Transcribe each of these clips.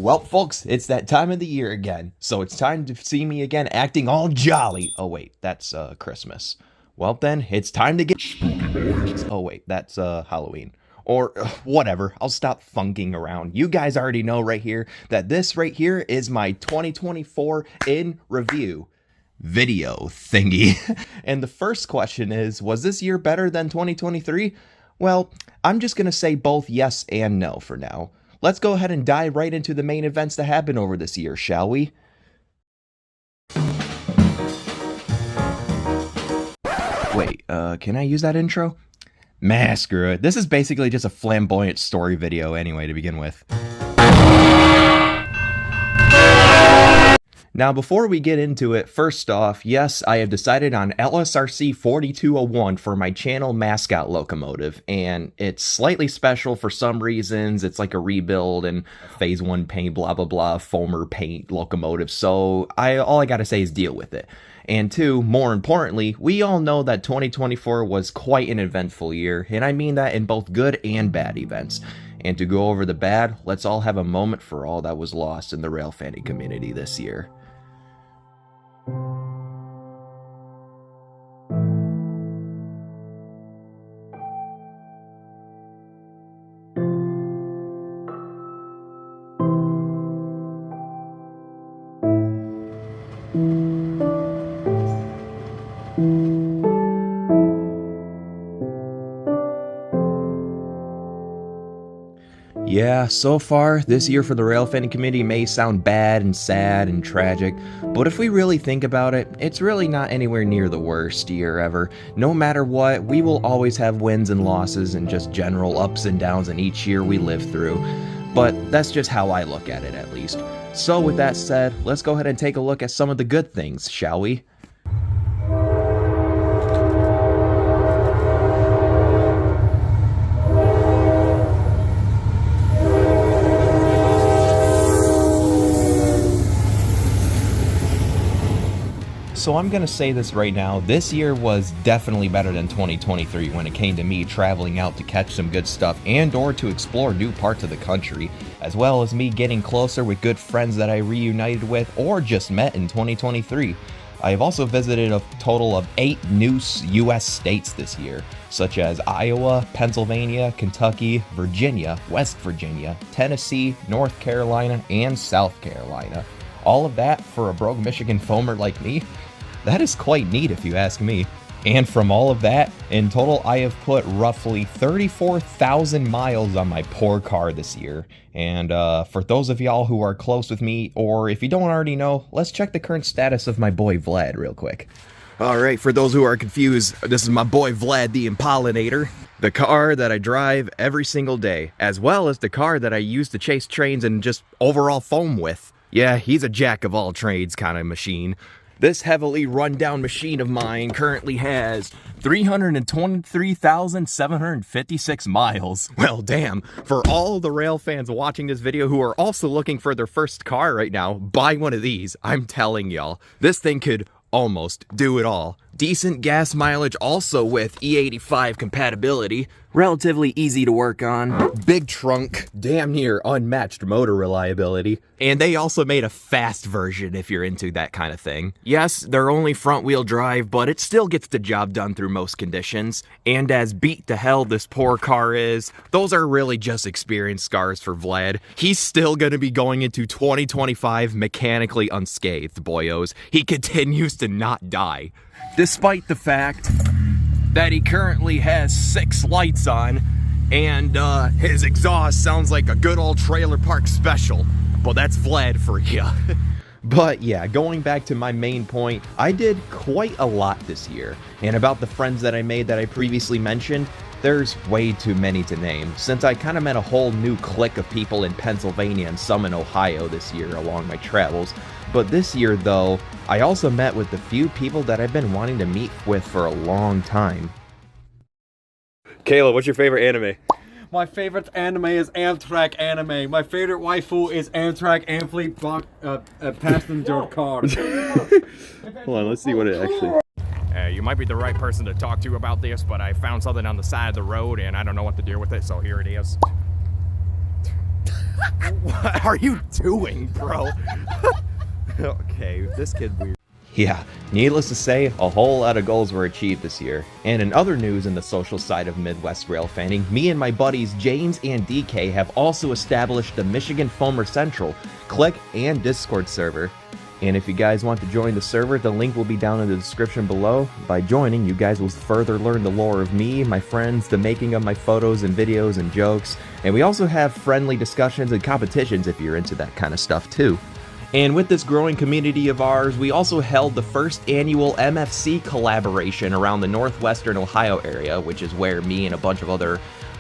Well, folks, it's that time of the year again, so it's time to see me again acting all jolly. Oh, wait, that's Christmas. Well, then, it's time to get spooky. Oh, wait, that's Halloween. Or whatever, I'll stop funking around. You guys already know right here that this right here is my 2024 in review video thingy. And the first question is, was this year better than 2023? Well, I'm just gonna say both yes and no for now. Let's go ahead and dive right into the main events that happened over this year, shall we? Wait, can I use that intro? Meh, screw it. This is basically just a flamboyant story video anyway to begin with. Now, before we get into it, first off, yes, I have decided on LSRC 4201 for my channel mascot locomotive, and it's slightly special for some reasons. It's like a rebuild and phase 1 paint, blah, blah, blah, foamer paint locomotive, so all I gotta say is deal with it. And two, more importantly, we all know that 2024 was quite an eventful year, and I mean that in both good and bad events. And to go over the bad, let's all have a moment for all that was lost in the rail fanning community this year. Yeah, so far, this year for the rail fanning community may sound bad and sad and tragic, but if we really think about it, it's really not anywhere near the worst year ever. No matter what, we will always have wins and losses and just general ups and downs in each year we live through. But that's just how I look at it, at least. So with that said, let's go ahead and take a look at some of the good things, shall we? So I'm gonna say this right now, this year was definitely better than 2023 when it came to me traveling out to catch some good stuff and or to explore new parts of the country, as well as me getting closer with good friends that I reunited with or just met in 2023. I have also visited a total of 8 new US states this year, such as Iowa, Pennsylvania, Kentucky, Virginia, West Virginia, Tennessee, North Carolina, and South Carolina. All of that for a broke Michigan foamer like me? That is quite neat if you ask me. And from all of that, in total I have put roughly 34,000 miles on my poor car this year. And for those of y'all who are close with me, or if you don't already know, let's check the current status of my boy Vlad real quick. Alright, for those who are confused, this is my boy Vlad the Impollinator. The car that I drive every single day, as well as the car that I use to chase trains and just overall foam with. Yeah, he's a jack of all trades kind of machine. This heavily run-down machine of mine currently has 323,756 miles. Well, damn. For all the rail fans watching this video who are also looking for their first car right now, buy one of these. I'm telling y'all, this thing could almost do it all. Decent gas mileage also with E85 compatibility. Relatively easy to work on. Big trunk. Damn near unmatched motor reliability. And they also made a fast version if you're into that kind of thing. Yes, they're only front wheel drive, but it still gets the job done through most conditions. And as beat to hell this poor car is, those are really just experience scars for Vlad. He's still gonna be going into 2025 mechanically unscathed, boyos. He continues to not die. Despite the fact that he currently has 6 lights on, and his exhaust sounds like a good old trailer park special. Well, that's Vlad for ya. But yeah, going back to my main point, I did quite a lot this year. And about the friends that I made that I previously mentioned, there's way too many to name, since I kind of met a whole new clique of people in Pennsylvania and some in Ohio this year along my travels. But this year, though, I also met with the few people that I've been wanting to meet with for a long time. Kayla, what's your favorite anime? My favorite anime is Amtrak anime. My favorite waifu is Amtrak Amfleet passenger car. Hold on, let's see what it actually... You might be the right person to talk to about this, but I found something on the side of the road and I don't know what to do with it, so here it is. What are you doing, bro? Okay, this kid weird. Yeah, needless to say, a whole lot of goals were achieved this year. And in other news in the social side of Midwest rail fanning, me and my buddies James and DK have also established the Michigan Foamer Central, Click, and Discord server. And if you guys want to join the server, the link will be down in the description below. By joining, you guys will further learn the lore of me, my friends, the making of my photos and videos and jokes, and we also have friendly discussions and competitions if you're into that kind of stuff too. And with this growing community of ours, we also held the first annual MFC collaboration around the northwestern Ohio area, which is where me and a bunch of other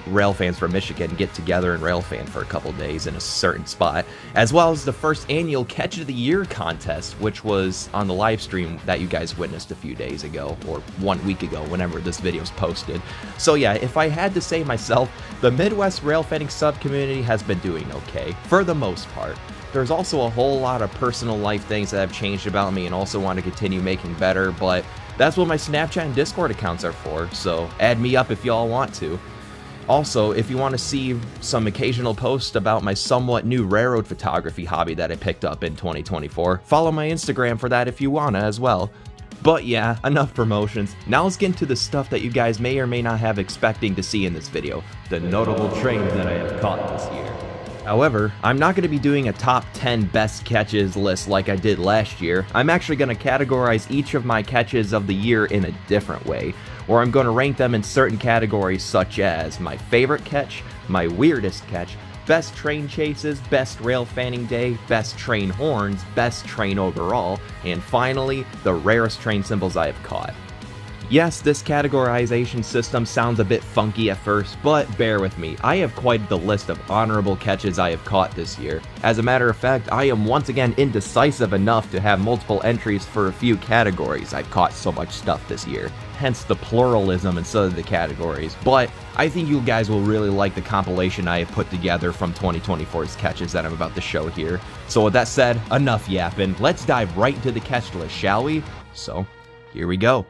rail fans from Michigan get together and rail fan for a couple days in a certain spot, as well as the first annual Catch of the Year contest, which was on the live stream that you guys witnessed a few days ago, or 1 week ago, whenever this video is posted. So yeah, if I had to say myself, the Midwest rail fanning sub-community has been doing okay, for the most part. There's also a whole lot of personal life things that have changed about me and also want to continue making better, but that's what my Snapchat and Discord accounts are for, so add me up if y'all want to. Also, if you want to see some occasional posts about my somewhat new railroad photography hobby that I picked up in 2024, follow my Instagram for that if you wanna as well. But yeah, enough promotions. Now let's get into the stuff that you guys may or may not have expecting to see in this video, the notable trains that I have caught this year. However, I'm not going to be doing a top 10 best catches list like I did last year. I'm actually going to categorize each of my catches of the year in a different way, or I'm going to rank them in certain categories such as my favorite catch, my weirdest catch, best train chases, best rail fanning day, best train horns, best train overall, and finally, the rarest train symbols I have caught. Yes, this categorization system sounds a bit funky at first, but bear with me, I have quite the list of honorable catches I have caught this year. As a matter of fact, I am once again indecisive enough to have multiple entries for a few categories. I've caught so much stuff this year, hence the pluralism instead of the categories, but I think you guys will really like the compilation I have put together from 2024's catches that I'm about to show here. So with that said, enough yapping, let's dive right into the catch list, shall we? So, here we go.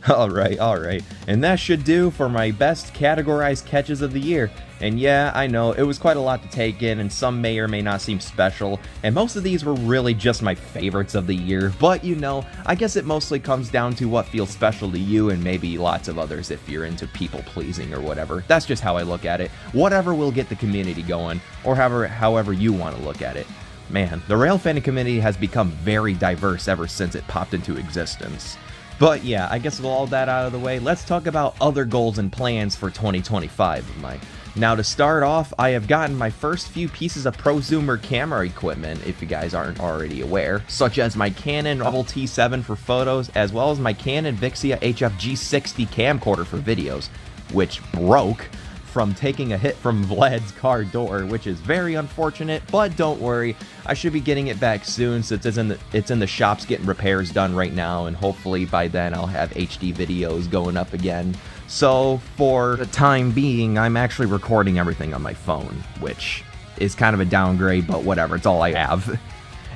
Alright. And that should do for my best categorized catches of the year. And yeah, I know, it was quite a lot to take in, and some may or may not seem special, and most of these were really just my favorites of the year, but you know, I guess it mostly comes down to what feels special to you, and maybe lots of others if you're into people-pleasing or whatever. That's just how I look at it. Whatever will get the community going, or however you want to look at it. Man, the rail fandom community has become very diverse ever since it popped into existence. But yeah, I guess with all that out of the way, let's talk about other goals and plans for 2025 of mine. Now to start off, I have gotten my first few pieces of prosumer camera equipment, if you guys aren't already aware, such as my Canon T7 for photos, as well as my Canon Vixia HF-G60 camcorder for videos, which broke from taking a hit from Vlad's car door, which is very unfortunate, but don't worry, I should be getting it back soon since it's in the shops getting repairs done right now, and hopefully by then I'll have HD videos going up again. So for the time being, I'm actually recording everything on my phone, which is kind of a downgrade, but whatever, it's all I have.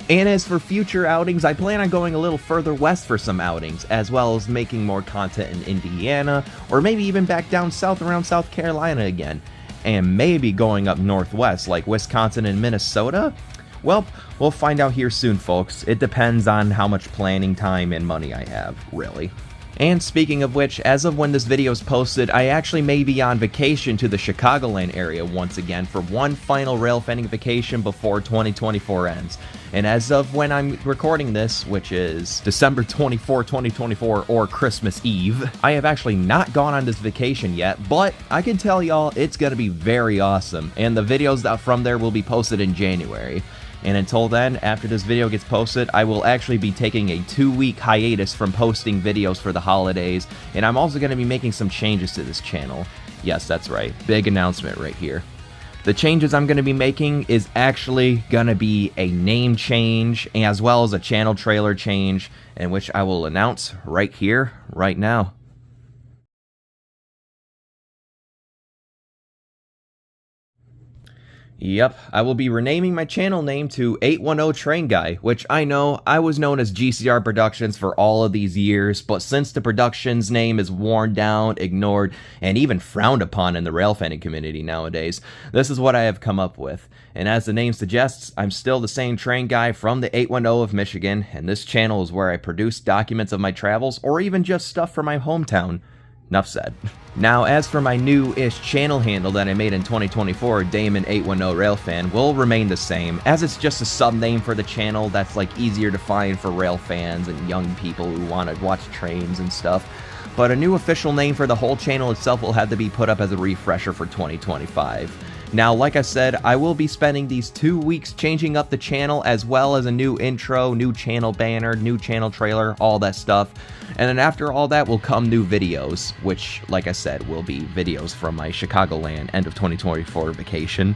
And as for future outings, I plan on going a little further west for some outings, as well as making more content in Indiana, or maybe even back down south around South Carolina again, and maybe going up northwest like Wisconsin and Minnesota? Well, we'll find out here soon, folks. It depends on how much planning time and money I have, really. And speaking of which, as of when this video is posted, I actually may be on vacation to the Chicagoland area once again for one final rail fanning vacation before 2024 ends. And as of when I'm recording this, which is December 24, 2024, or Christmas Eve, I have actually not gone on this vacation yet, but I can tell y'all it's gonna be very awesome, and the videos from there will be posted in January. And until then, after this video gets posted, I will actually be taking a 2-week hiatus from posting videos for the holidays, and I'm also going to be making some changes to this channel. Yes, that's right, big announcement right here. The changes I'm going to be making is actually going to be a name change, as well as a channel trailer change, in which I will announce right here, right now. Yep, I will be renaming my channel name to 810 Train Guy, which I know I was known as G.C.R. Productions for all of these years, but since the Productions name is worn down, ignored, and even frowned upon in the rail fanning community nowadays, this is what I have come up with. And as the name suggests, I'm still the same train guy from the 810 of Michigan, and this channel is where I produce documents of my travels, or even just stuff from my hometown. Enough said. Now, as for my new-ish channel handle that I made in 2024, Damon810 Railfan, will remain the same, as it's just a sub-name for the channel that's like easier to find for rail fans and young people who want to watch trains and stuff. But a new official name for the whole channel itself will have to be put up as a refresher for 2025. Now, like I said, I will be spending these 2 weeks changing up the channel, as well as a new intro, new channel banner, new channel trailer, all that stuff. And then after all that will come new videos, which, like I said, will be videos from my Chicagoland end of 2024 vacation.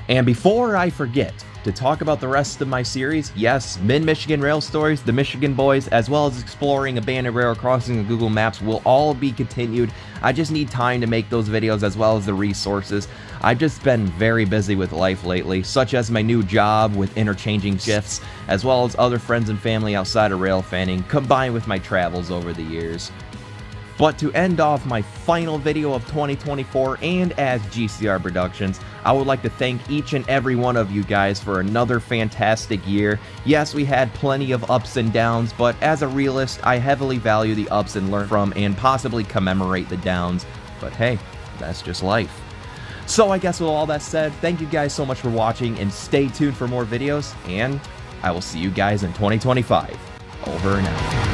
And before I forget to talk about the rest of my series, yes, Mid-Michigan Rail Stories, The Michigan Boys, as well as exploring abandoned rail crossings on Google Maps will all be continued. I just need time to make those videos as well as the resources. I've just been very busy with life lately, such as my new job with interchanging shifts, as well as other friends and family outside of rail fanning, combined with my travels over the years. But to end off my final video of 2024 and as G.C.R. Productions, I would like to thank each and every one of you guys for another fantastic year. Yes, we had plenty of ups and downs, but as a realist, I heavily value the ups and learn from and possibly commemorate the downs. But hey, that's just life. So I guess with all that said, thank you guys so much for watching, and stay tuned for more videos, and I will see you guys in 2025. Over and out.